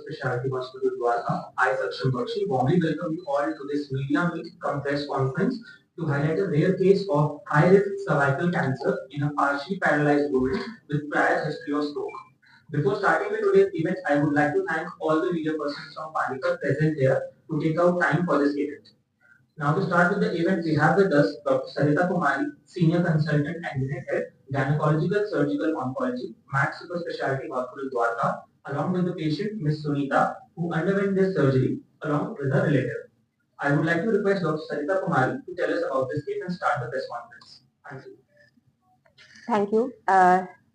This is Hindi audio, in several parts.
Specialty Hospital Dwarka. I, Saksham Bakshi, warmly welcome you all to this Media Meet cum press conference to highlight a rare case of high-risk cervical cancer in a partially paralyzed woman with prior history of stroke. Before starting with today's event, I would like to thank all the media persons from Panipat present here to take out time for this event. Now to start with the event, we have with us Dr. Sarita Kumari, Senior Consultant and Unit Head, Gynecological Surgical Oncology, Max Super Specialty Hospital Dwarka, along with the patient Ms. Sunita, who underwent this surgery, along with her relative. I would like to request Dr. Sarita Kumari to tell us about this case and start the press conference. Thank you. Thank you.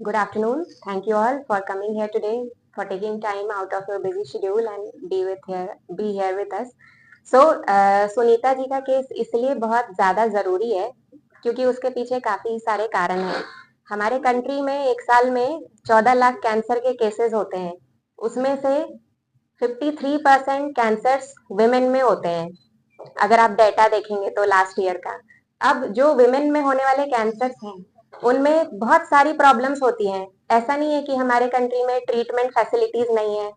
Good afternoon. Thank you all for coming here today, for taking time out of your busy schedule and be here with us. Sunita ji का केस इसलिए बहुत ज्यादा जरूरी है क्योंकि उसके पीछे काफी सारे कारण हैं। हमारे कंट्री में एक साल में 14 लाख कैंसर के केसेस होते हैं, उसमें से 53% कैंसर्स विमेन में होते हैं। अगर आप डेटा देखेंगे तो लास्ट ईयर का, अब जो विमेन में होने वाले कैंसर्स हैं उनमें बहुत सारी प्रॉब्लम्स होती हैं। ऐसा नहीं है कि हमारे कंट्री में ट्रीटमेंट फैसिलिटीज नहीं है,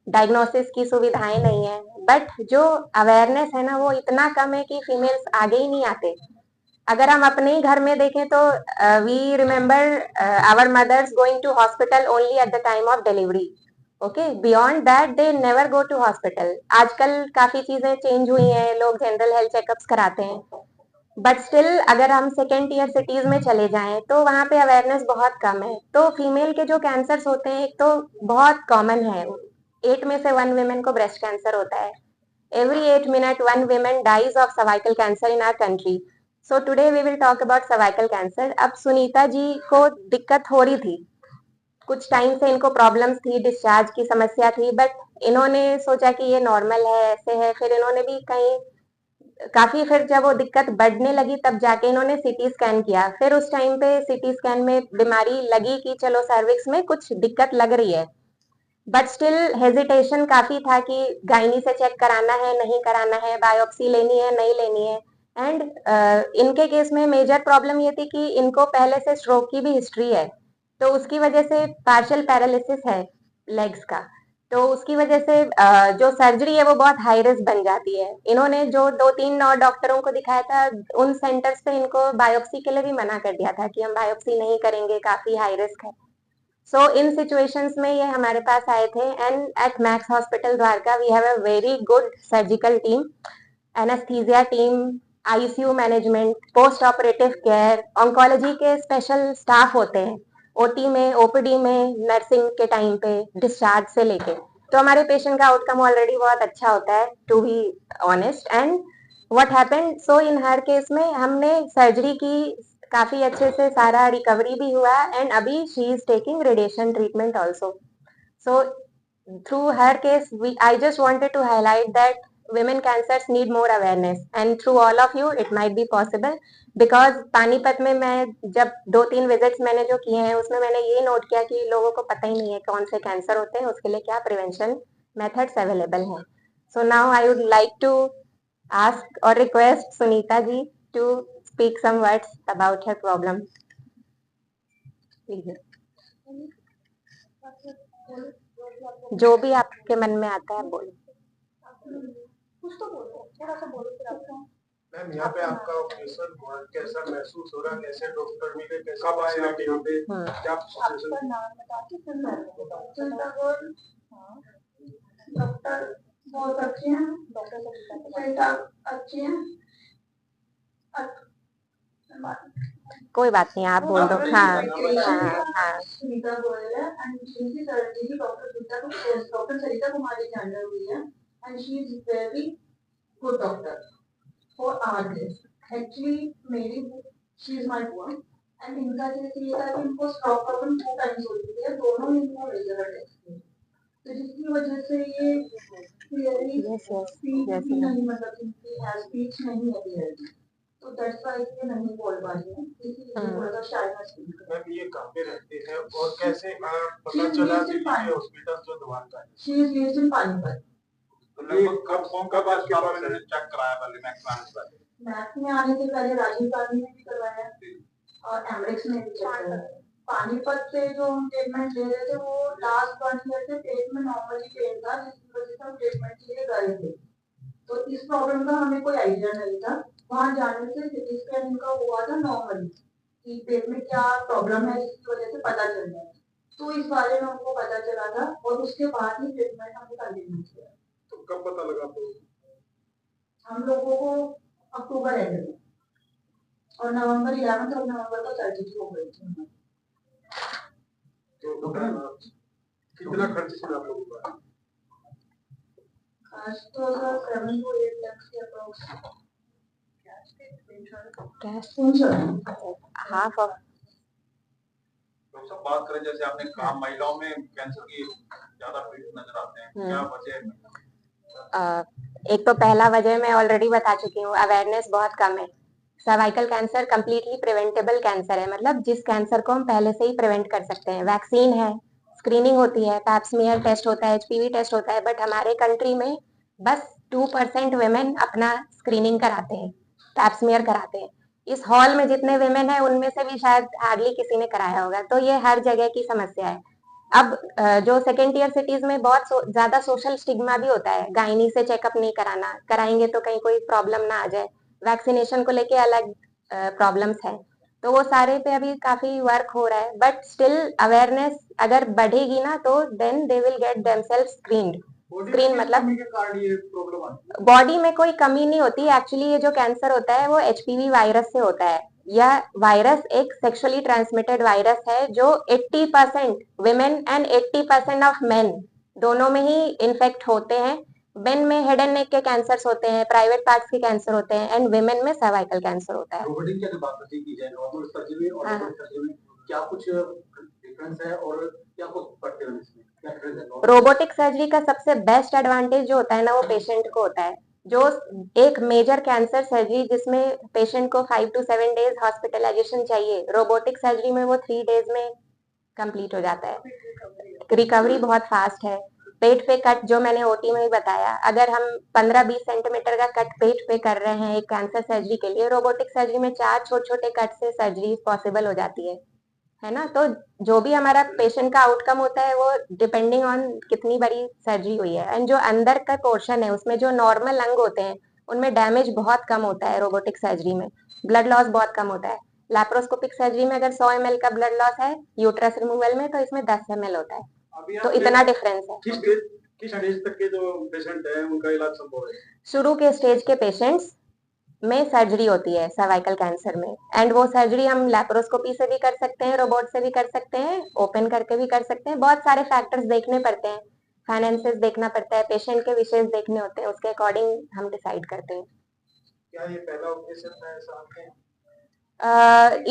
डायग्नोसिस की सुविधाएं नहीं है, बट जो अवेयरनेस है ना वो इतना कम है कि फीमेल्स आगे ही नहीं आते। अगर हम अपने ही घर में देखें तो we remember our mothers going to hospital only at the time of delivery. Okay, beyond that they never go to hospital. आजकल काफी चीजें चेंज हुई हैं, लोग जनरल हेल्थ चेकअप्स कराते हैं, बट स्टिल अगर हम सेकेंड टीयर सिटीज में चले जाएं तो वहां पे अवेयरनेस बहुत कम है। तो फीमेल के जो कैंसर्स होते हैं एक तो बहुत कॉमन है, 8 में से 1 विमेन को ब्रेस्ट कैंसर होता है। Every 8 minutes, 1 woman dies of cervical cancer in our country. So today we will talk about cervical cancer. अब सुनीता जी को दिक्कत हो रही थी, कुछ टाइम से इनको प्रॉब्लम्स थी, डिस्चार्ज की समस्या थी, बट इन्होंने सोचा कि ये नॉर्मल है, ऐसे है। फिर इन्होंने भी कहीं काफी, फिर जब वो दिक्कत बढ़ने लगी तब जाके इन्होंने सीटी स्कैन किया। फिर उस टाइम पे सीटी स्कैन में बीमारी लगी कि चलो सर्विक्स में कुछ दिक्कत लग रही है, बट स्टिल हेजिटेशन काफी था कि गायनी से चेक कराना है नहीं कराना है, बायोप्सी लेनी है नहीं लेनी है। एंड इनके केस में मेजर प्रॉब्लम ये थी कि इनको पहले से स्ट्रोक की भी हिस्ट्री है, तो उसकी वजह से पार्शियल पैरालिसिस है लेग्स का, तो उसकी वजह से जो सर्जरी है वो बहुत हाई रिस्क बन जाती है। इन्होंने जो 2-3 और डॉक्टरों को दिखाया था, उन सेंटर्स पे इनको बायोप्सी के लिए भी मना कर दिया था कि हम बायोप्सी नहीं करेंगे, काफी हाई रिस्क है। सो इन सिचुएशंस में ये हमारे पास आए थे, and at Max hospital Dwarka we have a very good surgical team, anaesthesia team, ICU management, post operative care, oncology के स्पेशल स्टाफ होते हैं, ओटी में, ओपीडी में, नर्सिंग के टाइम पे, डिस्चार्ज से लेके। तो हमारे पेशेंट का आउटकम ऑलरेडी बहुत अच्छा होता है, to be honest. And what happened, so in हर केस में हमने सर्जरी की, काफी अच्छे से सारा रिकवरी भी हुआ, एंड अभी she is taking radiation treatment also. So through her case, I just wanted to highlight that women cancers need more awareness, and through all of you it might be possible, because Panipat में मैं जब 2-3 विजिट्स मैंने जो किए हैं उसमें मैंने ये नोट किया कि लोगों को पता ही नहीं है कौन से कैंसर होते हैं, उसके लिए क्या प्रिवेंशन मेथड्स अवेलेबल हैं। So now I would like to ask or request Sunita ji to speak some words about her problem. Please. जो भी आपके मन में आता है बोलो। कुछ तो बोलो, थोड़ा सा बोलो फिर आपका। मैम, यहाँ पे आपका ऑपरेशन हुआ, कैसा महसूस हो रहा है, कैसे डॉक्टर मिले, कैसे कब आए आप यहाँ पे, क्या सिचुएशन? आपका नाम बता के फिर मैं बताऊँ। डॉक्टर बहुत अच्छे हैं, डॉक्टर अच्छे हैं। कोई बात नहीं, आप बोल दो। हाँ हाँ। सुनीता गोयल है, and she is surgery doctor Sarita Kumari के अंडर हुई है, and she is very good doctor for our case. Actually मेरी, शी इज माय बुआ, एंड इनका केस ये था कि इनको स्ट्रोक प्रॉब्लम 2 टाइम्स हो चुकी है, दोनों ही इनको मेजर टेस्ट किए, तो जिसकी वजह से ये क्लियरली स्पीच नहीं, मतलब इनकी स्पीच नहीं है क्लियरली, तो दैट्स व्हाई ये नहीं बोल पा रही है, इसीलिए थोड़ा सा शायनेस फील कर। मैम, ये कहां पे रहते हैं और कैसे पता चला कि ये हॉस्पिटल जो द्वारका है? She is based in Panipat. तो लगभग कब आपके पास मैंने चेक कराया पहले मैक्स में आने से पहले राजीव गांधी में भी करवाया और एमरेक्स में भी चेक कराया। पानीपत से जो हम ट्रीटमेंट ले रहे थे वो लास्ट 1 ईयर से पेट में नॉर्मली पेन था, जिसकी से हम ट्रीटमेंट के लिए गए थे, तो इस प्रॉब्लम का हमें कोई आइडिया नहीं था। वहां जाने से सीटी स्कैन उनका हुआ था नॉर्मली कि पेट में क्या प्रॉब्लम है जिसकी वजह से पता चल रहा है, तो इस बारे में हमको पता चला था और उसके बाद ही ट्रीटमेंट हमने कंटिन्यू किया। तो कब पता लगा? तो हम लोगों को अक्टूबर एंड में और नवंबर 11 और नवंबर को सर्जरी हो गई थी। तो कितना खर्च चला आप लोगों का? आज तो 7 to 8 lakhs के अप्रोक्स हाफ ऑफ डॉक्टर साहब बात करें, जैसे आपने कहा महिलाओं में कैंसर की ज्यादा पीड़ित नजर आते हैं, क्या वजह है? एक तो पहला वजह मैं ऑलरेडी बता चुकी हूँ, अवेयरनेस बहुत कम है। Cervical cancer completely preventable cancer है, मतलब जिस कैंसर को हम पहले से ही प्रिवेंट कर सकते हैं। वैक्सीन है, स्क्रीनिंग होती है, पैप स्मीयर टेस्ट होता है, एचपीवी टेस्ट होता है, बट हमारे कंट्री में बस 2% women अपना स्क्रीनिंग कराते हैं, पैप स्मीयर कराते हैं। इस हॉल में जितने women हैं उनमें से भी शायद हार्डली किसी ने कराया होगा, तो ये हर जगह की समस्या है। अब जो सेकेंड टियर सिटीज में बहुत ज्यादा सोशल स्टिग्मा भी होता है, गायनी से चेकअप नहीं कराना, कराएंगे तो कहीं कोई प्रॉब्लम ना आ जाए, वैक्सीनेशन को लेके अलग प्रॉब्लम्स है, तो वो सारे पे अभी काफी वर्क हो रहा है। बट स्टिल अवेयरनेस अगर बढ़ेगी ना तो then they will get themselves screened. Screen मतलब बॉडी में कोई कमी नहीं होती एक्चुअली। ये जो कैंसर होता है वो एचपीवी वायरस से होता है। यह वायरस एक सेक्सुअली ट्रांसमिटेड वायरस है जो 80% विमेन एंड 80% ऑफ मेन दोनों में ही इन्फेक्ट होते हैं। मेन में हेड एंड नेक के कैंसर्स होते हैं, प्राइवेट पार्ट्स के कैंसर होते हैं, एंड विमेन में सर्वाइकल कैंसर होता है। रोबोटिक की बात की जाए, नॉर्मल सर्जरी और रोबोटिक सर्जरी में क्या कुछ डिफरेंस है और क्या कुछ पड़ते हैं इसमें? क्या डिफरेंस है? रोबोटिक सर्जरी का सबसे बेस्ट एडवांटेज जो होता है ना वो पेशेंट को होता है। जो एक मेजर कैंसर सर्जरी जिसमें पेशेंट को 5 to 7 डेज हॉस्पिटलाइजेशन चाहिए, रोबोटिक सर्जरी में वो 3 डेज में कंप्लीट हो जाता है। रिकवरी बहुत फास्ट है। पेट पे कट जो मैंने ओटी में भी बताया, अगर हम 15-20 सेंटीमीटर का कट पेट पे कर रहे हैं एक कैंसर सर्जरी के लिए, रोबोटिक सर्जरी में 4 छोटे छोटे कट से सर्जरी पॉसिबल हो जाती है ना। तो जो भी हमारा पेशेंट का आउटकम होता है वो डिपेंडिंग ऑन कितनी बड़ी सर्जरी हुई है। एंड जो अंदर का पोर्शन है उसमें जो नॉर्मल अंग होते हैं उनमें डैमेज बहुत कम होता है रोबोटिक सर्जरी में, ब्लड लॉस बहुत कम होता है। लैप्रोस्कोपिक सर्जरी में अगर 100 ml का ब्लड लॉस है यूट्रस रिमूवल में, तो इसमें 10 ml होता है, तो इतना डिफरेंस है। किस स्टेज तक के जो पेशेंट है उनका इलाज संभव है? शुरू के स्टेज के पेशेंट्स में सर्जरी होती है सर्वाइकल कैंसर में, एंड वो सर्जरी हम लैप्रोस्कोपी से भी कर सकते हैं, रोबोट से भी कर सकते हैं, ओपन करके भी कर सकते हैं। बहुत सारे फैक्टर्स देखने पड़ते हैं, फाइनेंसेस देखना पड़ता है, पेशेंट के विशेष देखने होते हैं, उसके अकॉर्डिंग हम डिसाइड करते हैं। क्या ये पहला ऑपरेशन है सामने?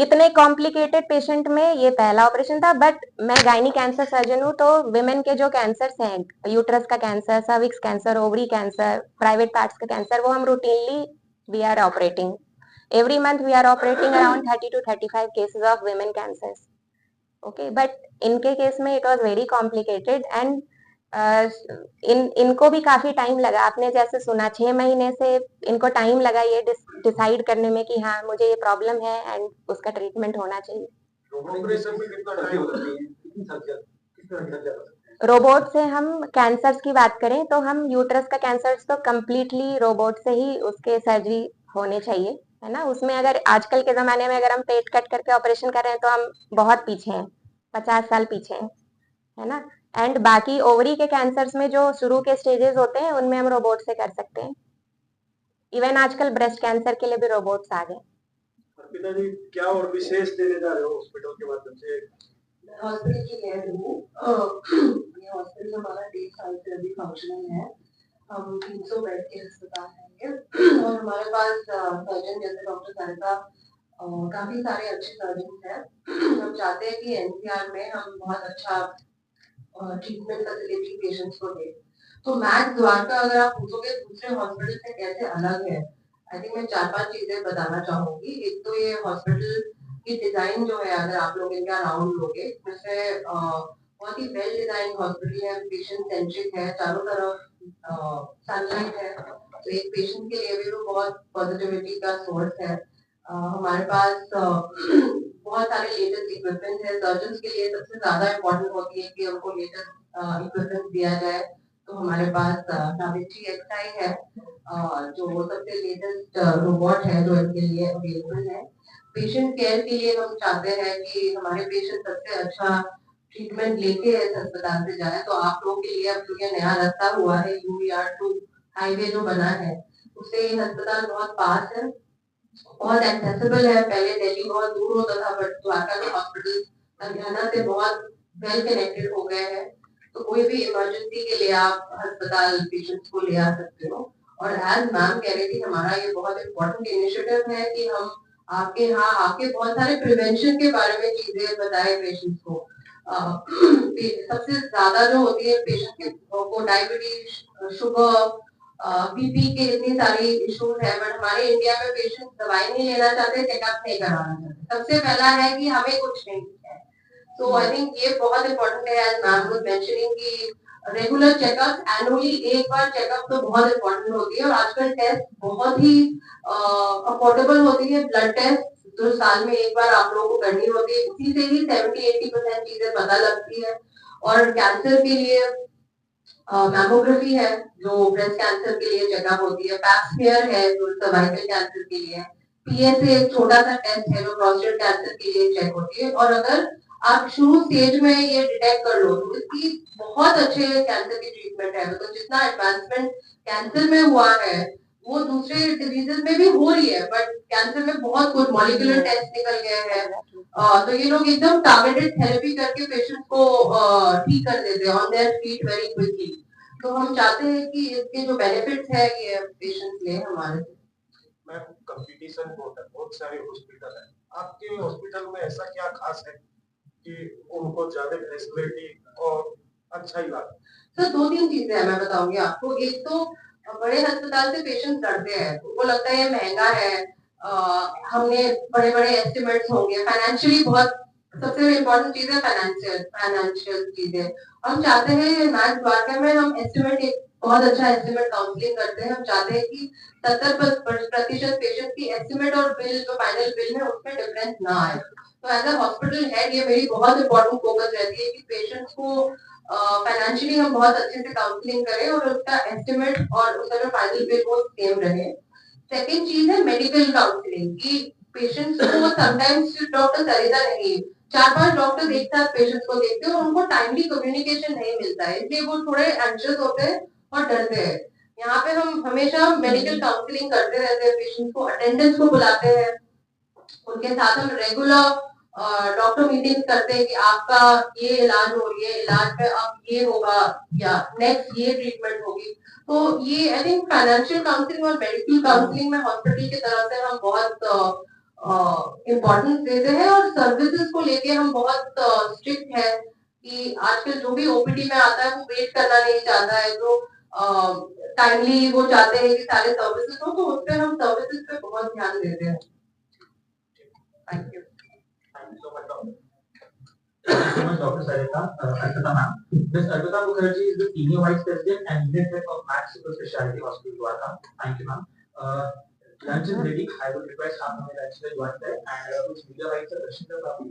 इतने कॉम्प्लिकेटेड पेशेंट में ये पहला ऑपरेशन था, बट मैं गायनी कैंसर सर्जन हूँ, तो विमेन के जो कैंसर्स हैं, यूट्रस का cancer, cervix cancer, ovary cancer, private parts का कैंसर, वो हम routinely we are operating every month. We are operating around 30 to 35 cases of women cancers. Okay, but इनके केस में it was very complicated and इनको भी काफी टाइम लगा। आपने जैसे सुना 6 महीने से इनको टाइम लगा ये डिसाइड करने में कि हाँ मुझे ये प्रॉब्लम है एंड उसका ट्रीटमेंट होना चाहिए। ऑपरेशन में कितना टाइम लगता है? कितनी सर्जरी, किस तरह की सर्जरी? रोबोट से हम कैंसर्स की बात करें तो हम यूट्रस का कैंसर तो कम्प्लीटली रोबोट से ही उसके सर्जरी होने चाहिए, है ना। उसमें अगर आजकल के जमाने में अगर हम पेट कट करके ऑपरेशन कर रहे हैं तो हम बहुत पीछे हैं, 50 साल पीछे हैं, है ना। एंड बाकी ओवरी के कैंसर्स में जो शुरू के स्टेजेस होते हैं उनमें हम रोबोट से कर सकते हैं। इवन आजकल ब्रेस्ट कैंसर के लिए भी रोबोट्स आ गए। पिताजी क्या और विशेष देने जा रहे हो हॉस्पिटल के माध्यम से? हॉस्पिटल की कह रही हूँ, ये हॉस्पिटल हमारा 1.5 साल से अभी फंक्शनिंग है। हम 300 बेड के अस्पताल है और हमारे पास सर्जन जैसे डॉक्टर सरिता, काफी सारे अच्छे सर्जन हैं। हम चाहते हैं कि एनसीआर में हम बहुत अच्छा ट्रीटमेंट फैसिलिटी पेशेंट्स को दें। तो मैक्स द्वारका अगर आप पूछोगे दूसरे हॉस्पिटल से कैसे अलग है, आई थिंक मैं 4-5 चीजें बताना चाहूंगी। एक तो ये हॉस्पिटल की डिजाइन जो है, अगर आप लोग इनका राउंड लोगे, इसमें बहुत ही वेल डिजाइन हॉस्पिटल है, पेशेंट सेंट्रिक है, चारों तरफ सनलाइट है, तो एक पेशेंट के लिए भी वो बहुत पॉजिटिविटी का सोर्स है। हमारे पास बहुत सारे लेटेस्ट इक्विपमेंट है। सर्जन्स के लिए सबसे ज्यादा इम्पोर्टेंट होती है कि उनको लेटेस्ट इक्विपमेंट दिया जाए, तो हमारे पास सावित्री एक्सआई है, जो सबसे लेटेस्ट रोबोट है जो इनके लिए अवेलेबल है। पेशेंट केयर के लिए हम चाहते हैं कि हमारे पेशेंट सबसे अच्छा ट्रीटमेंट लेके इस अस्पताल से जाए, तो आप लोगों के लिए अब जो ये नया रास्ता हुआ है UER2 हाईवे जो बना है, उससे ये अस्पताल बहुत पास है, बहुत एक्सेसिबल है। पहले दिल्ली बहुत दूर होता था, बट द्वारका के हॉस्पिटल लुधियाना से बहुत वेल कनेक्टेड हो गए हैं, तो कोई भी इमरजेंसी के लिए आप अस्पताल पेशेंट्स को ले आ सकते हो। और एज मैम कह रही थी, हमारा ये बहुत इम्पोर्टेंट इनिशिएटिव है कि हम आपके यहाँ आके बहुत सारे प्रिवेंशन के बारे में चीजें बताएं पेशेंट्स को। सबसे ज्यादा जो होती है पेशेंट को डायबिटीज, शुगर, बीपी के इतनी सारी इश्यूज है, बट हमारे इंडिया में पेशेंट दवाई नहीं लेना चाहते, चेकअप नहीं कराना चाहते। सबसे पहला है कि हमें कुछ नहीं है। सो आई थिंक ये बहुत इम्पोर्टेंट है, एज मैम वाज मेंशनिंग कि रेगुलर चेकअप, एनुअली एक बार चेकअप तो बहुत इम्पोर्टेंट होती है। और आजकल टेस्ट बहुत ही अफोर्डेबल होती है, ब्लड टेस्ट जो साल में एक बार आप लोगों को करनी होती है, इसी से ही 70-80% चीजें पता लगती है। और कैंसर के लिए मैमोग्राफी है जो ब्रेस्ट कैंसर के लिए चेकअप होती है, पैप्समेयर है जो सर्वाइकल कैंसर के लिए है, PSA एक छोटा सा टेस्ट है जो प्रोस्टेट कैंसर के लिए चेक होती है। और अगर आप शुरू स्टेज में ये डिटेक्ट कर लो तो इसकी बहुत अच्छे कैंसर की ट्रीटमेंट है। मतलब जितना एडवांसमेंट कैंसर में हुआ है वो दूसरे डिजीजेस में भी हो रही है, बट कैंसर में बहुत कुछ मॉलिक्यूलर टेस्ट निकल गए हैं। तो ये लोग एकदम टारगेटेड थेरेपी करके पेशेंट को ठीक कर देते हैं on their feet very quickly. तो हम चाहते हैं कि इसके जो बेनिफिट्स है ये पेशेंट्स ले हमारे से। मैं कंपटीशन बहुत सारे हॉस्पिटल है, आपके हॉस्पिटल में ऐसा क्या खास है कि उनको ज्यादा फैसिलिटी और अच्छा इलाज? सर 2-3 चीजें हैं, मैं बताऊंगी आपको। एक तो बड़े अस्पताल से पेशेंट डरते हैं, उनको लगता है ये महंगा है, हमने बड़े बड़े एस्टिमेट्स होंगे, फाइनेंशियली बहुत सबसे इम्पोर्टेंट चीज है फाइनेंशियल चीजें। हम चाहते हैं मैक्स द्वारका में हम एस्टिमेट एक बहुत अच्छा एस्टिमेट काउंसलिंग करते हैं। हम चाहते हैं कि 70% पेशेंट की एस्टिमेट और बिल जो फाइनल बिल है उसमें डिफरेंस ना आए। तो एज अ हॉस्पिटल हेड ये मेरी बहुत इंपॉर्टेंट फोकस रहती है कि पेशेंट्स को फाइनेंशियली हम बहुत अच्छे से काउंसलिंग करें और उसका एस्टिमेट और उसका जो फाइनल बिल वो सेम रहे। सेकंड चीज है मेडिकल काउंसलिंग कि पेशेंट्स को समटाइम्स डॉक्टर सरिता नहीं, 4-5 डॉक्टर एक साथ पेशेंट्स को देखते हैं और उनको टाइमली कम्युनिकेशन नहीं मिलता है, इसलिए वो थोड़े एंशियस होते हैं और डरते हैं। यहाँ पे हम हमेशा मेडिकल काउंसलिंग करते रहते हैं, पेशेंट्स को अटेंडेंस को बुलाते हैं, उनके साथ हम रेगुलर डॉक्टर मीटिंग करते हैं कि आपका ये इलाज हो रही है, इलाज में अब ये होगा या नेक्स्ट ये ट्रीटमेंट होगी। तो ये आई थिंक फाइनेंशियल काउंसलिंग और मेडिकल काउंसलिंग में हॉस्पिटल की तरफ से हम बहुत इम्पोर्टेंस देते हैं। और सर्विसेज को लेके हम बहुत स्ट्रिक्ट है कि आजकल जो भी ओपीडी में आता है वो वेट करना नहीं चाहता है, जो टाइमली वो चाहते हैं कि सारे सर्विसेज हो, तो उस पर हम सर्विसेज पे बहुत ध्यान देते हैं। Thank you. Thank you so much, doctor. Thank you so much, Dr. Sarita, Arpita ma'am. Ms. Arpita Mukherjee is the Senior Vice President and Unit Head of Max Super Specialty Hospital, Dwarka. Thank you, ma'am. Lunch is ready. I would request आप हमें lunch में join करें and कुछ media rights और question का आप